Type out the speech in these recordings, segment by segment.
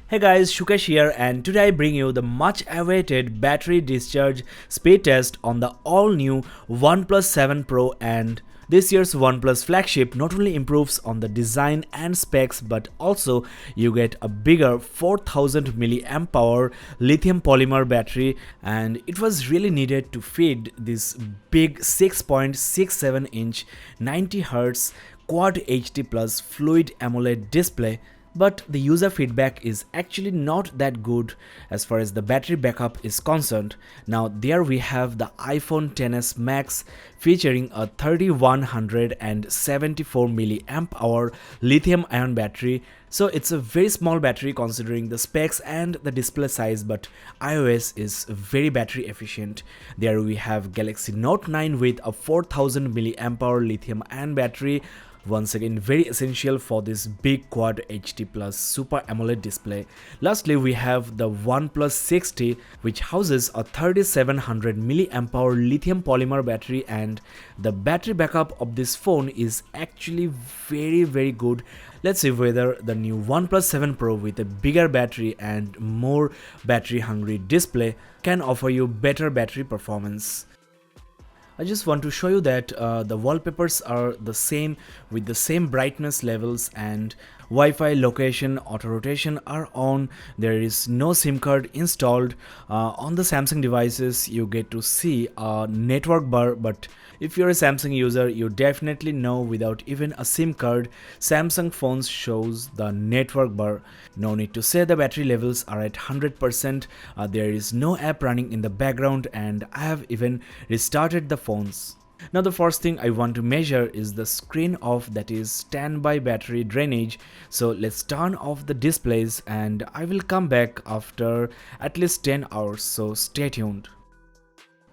Hey guys, Shukesh here, and today I bring you the much awaited battery discharge speed test on the all new OnePlus 7 Pro. And this year's OnePlus flagship not only improves on the design and specs, but also you get a bigger 4000 mAh lithium polymer battery, and it was really needed to feed this big 6.67 inch 90Hz Quad HD Plus Fluid AMOLED display. But the user feedback is actually not that good as far as the battery backup is concerned. Now there we have the iPhone XS Max featuring a 3174 mAh lithium ion battery. So it's a very small battery considering the specs and the display size, but iOS is very battery efficient. There we have Galaxy Note 9 with a 4000 mAh lithium ion battery. Once again, very essential for this big Quad HD Plus Super AMOLED display. Lastly, we have the OnePlus 6T, which houses a 3700 mAh lithium polymer battery, and the battery backup of this phone is actually very good. Let's see whether the new OnePlus 7 Pro with a bigger battery and more battery hungry display can offer you better battery performance. I just want to show you that the wallpapers are the same with the same brightness levels, and Wi-Fi, location, auto rotation are on. There is no SIM card installed. On the Samsung devices you get to see a network bar, but if you're a Samsung user, you definitely know without even a SIM card, Samsung phones shows the network bar. No need to say the battery levels are at 100%. There is no app running in the background, and I have even restarted the phones. Now the first thing I want to measure is the screen off, that is standby battery drainage. So let's turn off the displays and I will come back after at least 10 hours, so stay tuned.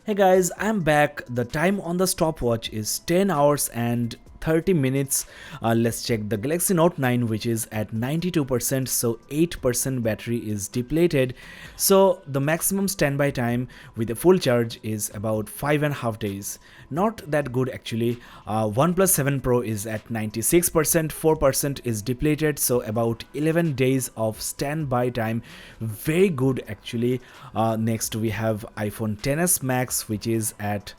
Hey guys, I'm back. The time on the stopwatch is 10 hours and 30 minutes. Let's check the Galaxy Note 9, which is at 92%, so 8% battery is depleted. So the maximum standby time with a full charge is about 5.5 days. Not that good actually. OnePlus 7 Pro is at 96%, 4% is depleted, so about 11 days of standby time. Very good actually. Next we have iPhone XS Max, which is at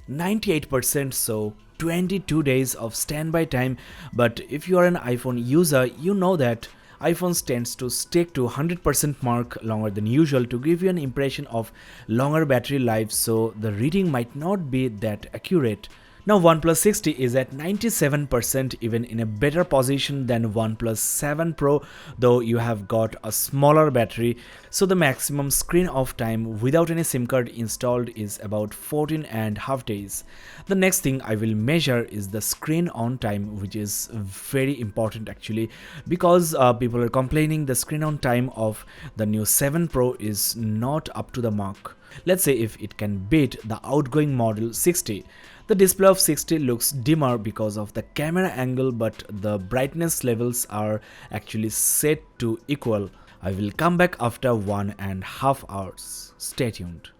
98%, so 22 days of standby time. But if you are an iPhone user, you know that iPhones tends to stick to 100% mark longer than usual to give you an impression of longer battery life, so the reading might not be that accurate. Now OnePlus 6T is at 97%, even in a better position than OnePlus 7 Pro, though you have got a smaller battery. So the maximum screen off time without any SIM card installed is about 14.5 days. The next thing I will measure is the screen on time, which is very important actually, because people are complaining the screen on time of the new 7 Pro is not up to the mark. Let's say if it can beat the outgoing model 60. The display of 60 looks dimmer because of the camera angle, but the brightness levels are actually set to equal. I will come back after 1.5 hours. Stay tuned.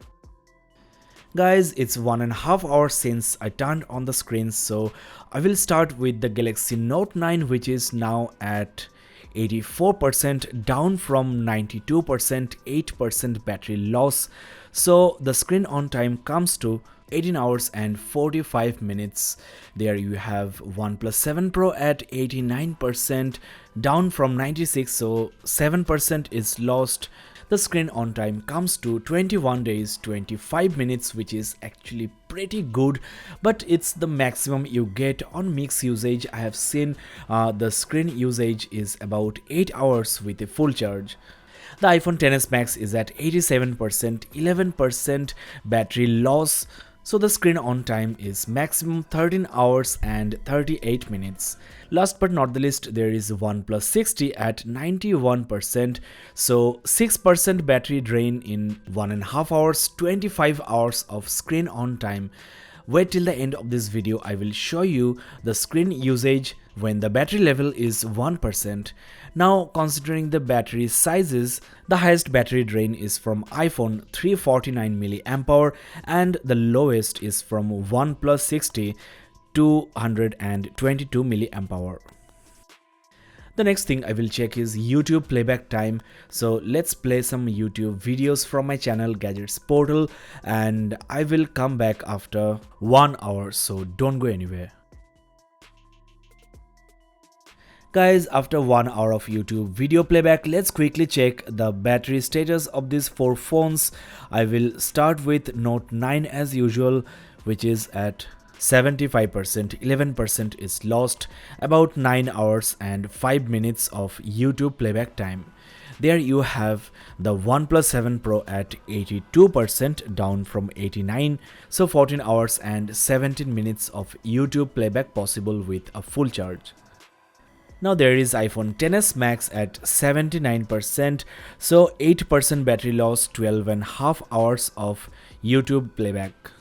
Guys, it's 1.5 hours since I turned on the screen, so I will start with the Galaxy Note 9, which is now at 84%, down from 92%, 8% battery loss. So the screen on time comes to 18 hours and 45 minutes. There you have OnePlus 7 Pro at 89%, down from 96, so 7% is lost. The screen on time comes to 21 days 25 minutes, which is actually pretty good, but it's the maximum you get on mixed usage. I have seen the screen usage is about 8 hours with a full charge. The iPhone XS Max is at 87%, 11% battery loss. So the screen on time is maximum 13 hours and 38 minutes. Last but not the least, there is OnePlus 6T at 91%, so 6% battery drain in 1.5 hours, 25 hours of screen on time. Wait till the end of this video, I will show you the screen usage when the battery level is 1%. Now considering the battery sizes, the highest battery drain is from iPhone 349 mAh and the lowest is from OnePlus 6T 222 mAh. The next thing I will check is YouTube playback time. So let's play some YouTube videos from my channel Gadgets Portal, and I will come back after 1 hour, so don't go anywhere. Guys, after 1 hour of YouTube video playback, let's quickly check the battery status of these 4 phones. I will start with Note 9 as usual, which is at 75%, 11% is lost, about 9 hours and 5 minutes of YouTube playback time. There you have the OnePlus 7 Pro at 82%, down from 89, so 14 hours and 17 minutes of YouTube playback possible with a full charge. Now there is iPhone XS Max at 79%, so 8% battery loss, 12.5 hours of YouTube playback.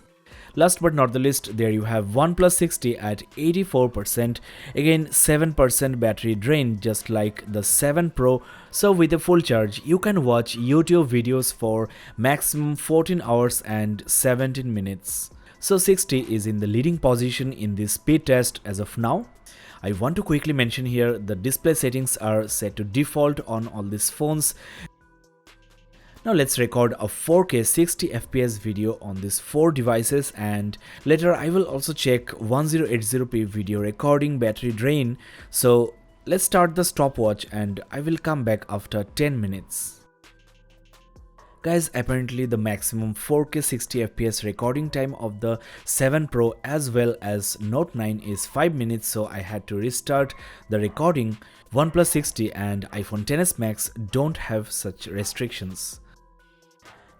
Last but not the least, there you have OnePlus 6T at 84%, again 7% battery drain just like the 7 Pro, so with a full charge you can watch YouTube videos for maximum 14 hours and 17 minutes. So 6T is in the leading position in this speed test as of now. I want to quickly mention here the display settings are set to default on all these phones. Now let's record a 4K 60fps video on these 4 devices, and later I will also check 1080p video recording battery drain. So let's start the stopwatch and I will come back after 10 minutes. Guys, apparently the maximum 4K 60fps recording time of the 7 Pro as well as Note 9 is 5 minutes, so I had to restart the recording. OnePlus 6T and iPhone XS Max don't have such restrictions.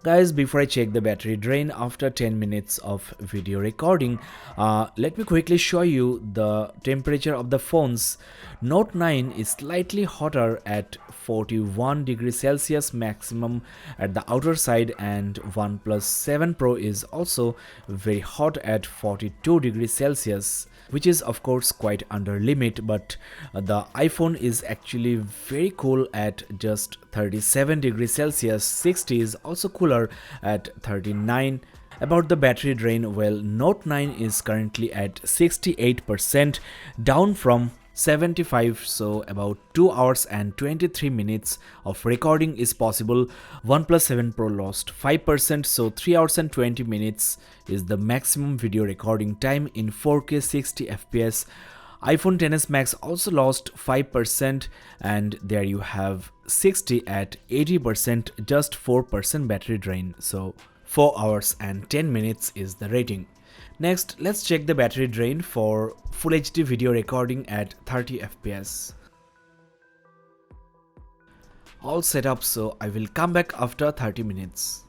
Guys, before I check the battery drain after 10 minutes of video recording, let me quickly show you the temperature of the phones. Note 9 is slightly hotter at 41 degrees Celsius maximum at the outer side, and OnePlus 7 Pro is also very hot at 42 degrees Celsius, which is of course quite under limit, but the iPhone is actually very cool at just 37 degrees Celsius. 60 is also cooler at 39. About the battery drain, well, Note 9 is currently at 68%, down from 75, so about 2 hours and 23 minutes of recording is possible. OnePlus 7 Pro lost 5%, so 3 hours and 20 minutes is the maximum video recording time in 4K 60 fps. iPhone XS Max also lost 5%, and there you have 60 at 80%, just 4% battery drain, so 4 hours and 10 minutes is the rating. Next, let's check the battery drain for Full HD video recording at 30 fps. All set up, so I will come back after 30 minutes.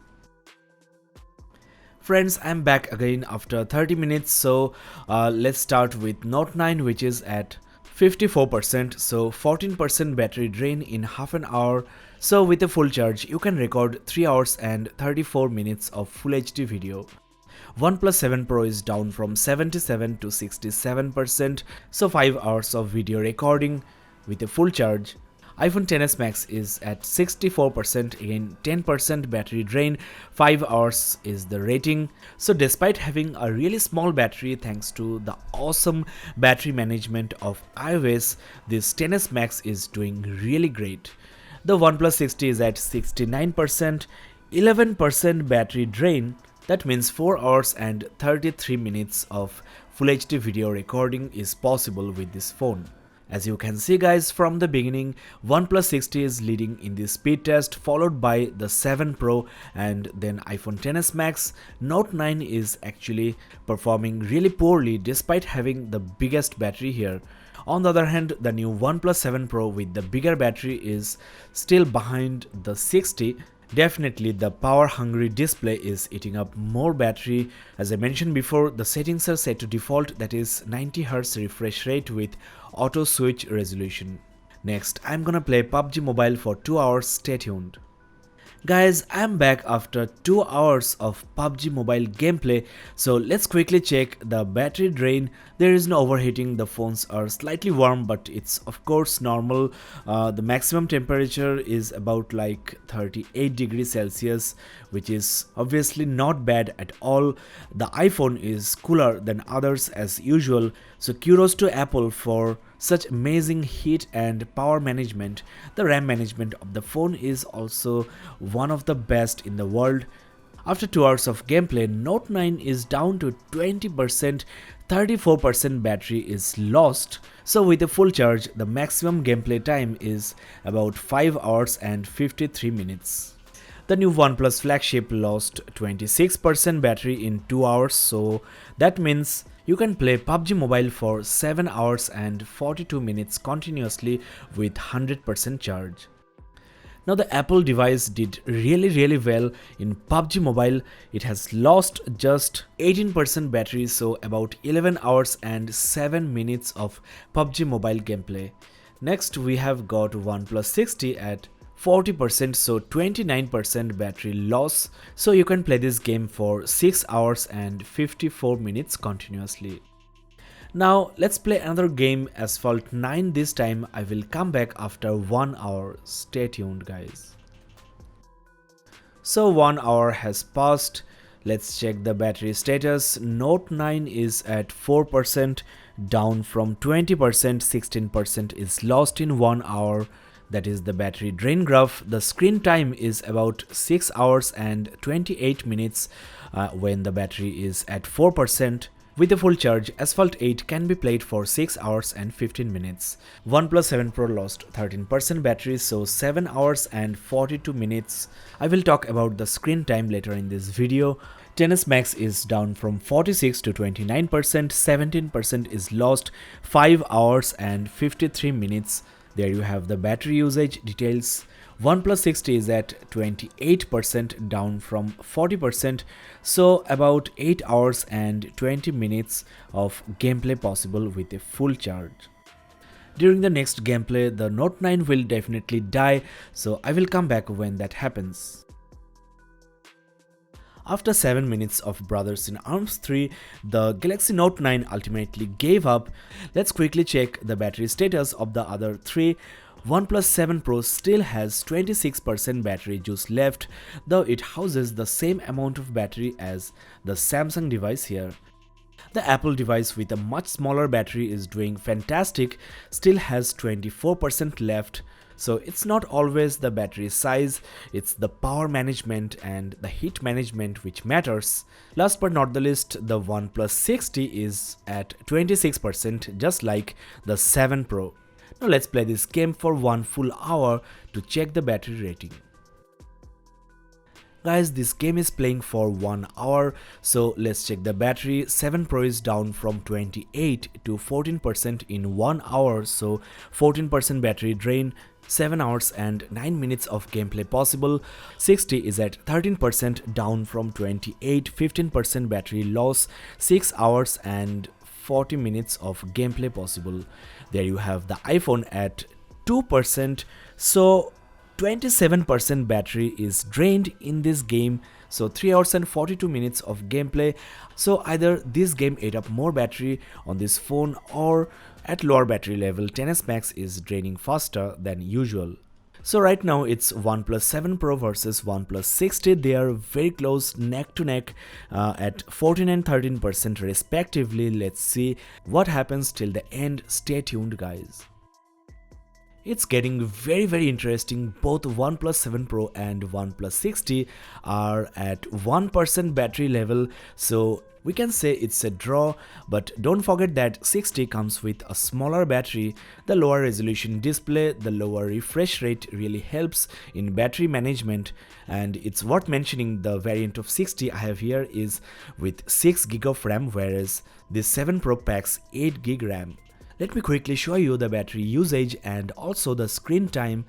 Friends, I'm back again after 30 minutes, so let's start with Note 9, which is at 54%, so 14% battery drain in half an hour. So with a full charge, you can record 3 hours and 34 minutes of Full HD video. OnePlus 7 Pro is down from 77 to 67%, so 5 hours of video recording with a full charge. iPhone XS Max is at 64%, again 10% battery drain, 5 hours is the rating. So despite having a really small battery, thanks to the awesome battery management of iOS, this XS Max is doing really great. The OnePlus 6T is at 69%, 11% battery drain. That means 4 hours and 33 minutes of Full HD video recording is possible with this phone. As you can see guys, from the beginning, OnePlus 6T is leading in the speed test, followed by the 7 Pro and then iPhone XS Max. Note 9 is actually performing really poorly despite having the biggest battery here. On the other hand, the new OnePlus 7 Pro with the bigger battery is still behind the 6T. Definitely the power hungry display is eating up more battery. As I mentioned before, the settings are set to default, that is 90Hz refresh rate with auto switch resolution. Next, I'm gonna play PUBG Mobile for 2 hours, stay tuned. Guys, I'm back after 2 hours of PUBG Mobile gameplay, so let's quickly check the battery drain. There is no overheating, the phones are slightly warm, but it's of course normal. The maximum temperature is about like 38 degrees Celsius, which is obviously not bad at all. The iPhone is cooler than others as usual, so kudos to Apple for such amazing heat and power management. The RAM management of the phone is also one of the best in the world. After 2 hours of gameplay, Note 9 is down to 20%, 34% battery is lost. So with a full charge, the maximum gameplay time is about 5 hours and 53 minutes. The new OnePlus flagship lost 26% battery in 2 hours, so that means you can play PUBG Mobile for 7 hours and 42 minutes continuously with 100% charge. Now the Apple device did really well in PUBG Mobile. It has lost just 18% battery, so about 11 hours and 7 minutes of PUBG Mobile gameplay. Next we have got OnePlus 6T at 40%, so 29% battery loss, so you can play this game for 6 hours and 54 minutes continuously. Now let's play another game, Asphalt 9. This time I will come back after 1 hour. Stay tuned guys. So 1 hour has passed. Let's check the battery status. Note 9 is at 4%, down from 20%, 16% is lost in 1 hour. That is the battery drain graph. The screen time is about 6 hours and 28 minutes when the battery is at 4%. With a full charge, Asphalt 8 can be played for 6 hours and 15 minutes. OnePlus 7 Pro lost 13% battery, so 7 hours and 42 minutes. I will talk about the screen time later in this video. XS Max is down from 46 to 29%, 17% is lost, 5 hours and 53 minutes. There you have the battery usage details. OnePlus 6T is at 28%, down from 40%, so about 8 hours and 20 minutes of gameplay possible with a full charge. During the next gameplay, the Note 9 will definitely die, so I will come back when that happens. After 7 minutes of Brothers in Arms 3, the Galaxy Note 9 ultimately gave up. Let's quickly check the battery status of the other 3. OnePlus 7 Pro still has 26% battery juice left, though it houses the same amount of battery as the Samsung device here. The Apple device with a much smaller battery is doing fantastic, still has 24% left. So it's not always the battery size, it's the power management and the heat management which matters. Last but not the least, the OnePlus 6T is at 26%, just like the 7 Pro. Now let's play this game for 1 full hour to check the battery rating. Guys, this game is playing for 1 hour, so let's check the battery. 7 Pro is down from 28 to 14% in 1 hour, so 14% battery drain, 7 hours and 9 minutes of gameplay possible. 6T is at 13%, down from 28, 15% battery loss, 6 hours and 40 minutes of gameplay possible. There you have the iPhone at 2%, so 27% battery is drained in this game, so 3 hours and 42 minutes of gameplay. So either this game ate up more battery on this phone, or at lower battery level XS Max is draining faster than usual. So right now it's OnePlus 7 Pro versus OnePlus 6T. They are very close, neck to neck at 14 and 13% respectively. Let's see what happens till the end. Stay tuned guys. It's getting very interesting. Both OnePlus 7 Pro and OnePlus 6T are at 1% battery level, so we can say it's a draw, but don't forget that 6T comes with a smaller battery, the lower resolution display, the lower refresh rate really helps in battery management, and it's worth mentioning the variant of 6T I have here is with 6GB of RAM, whereas this 7 Pro packs 8GB RAM. Let me quickly show you the battery usage and also the screen time.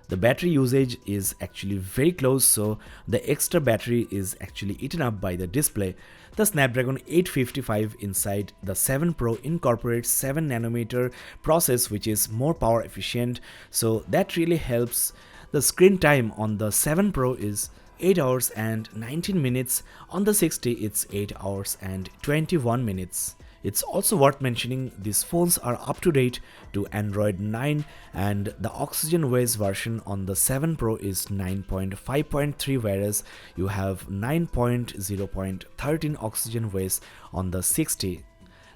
The battery usage is actually very close, so the extra battery is actually eaten up by the display. The Snapdragon 855 inside the 7 Pro incorporates 7nm process, which is more power efficient, so that really helps. The screen time on the 7 Pro is 8 hours and 19 minutes, on the 6T it's 8 hours and 21 minutes. It's also worth mentioning these phones are up to date to Android 9, and the Oxygen OS version on the 7 Pro is 9.5.3, whereas you have 9.0.13 Oxygen OS on the 6T.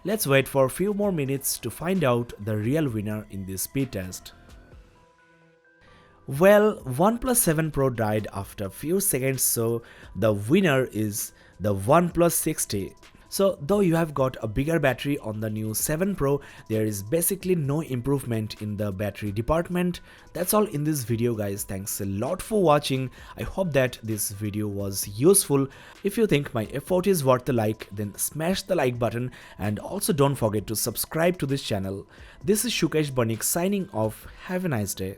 Let's wait for a few more minutes to find out the real winner in this speed test. Well, OnePlus 7 Pro died after a few seconds, so the winner is the OnePlus 6T. So though you have got a bigger battery on the new 7 Pro, there is basically no improvement in the battery department. That's all in this video guys. Thanks a lot for watching. I hope that this video was useful. If you think my effort is worth the like, then smash the like button and also don't forget to subscribe to this channel. This is Shukesh Banik signing off. Have a nice day.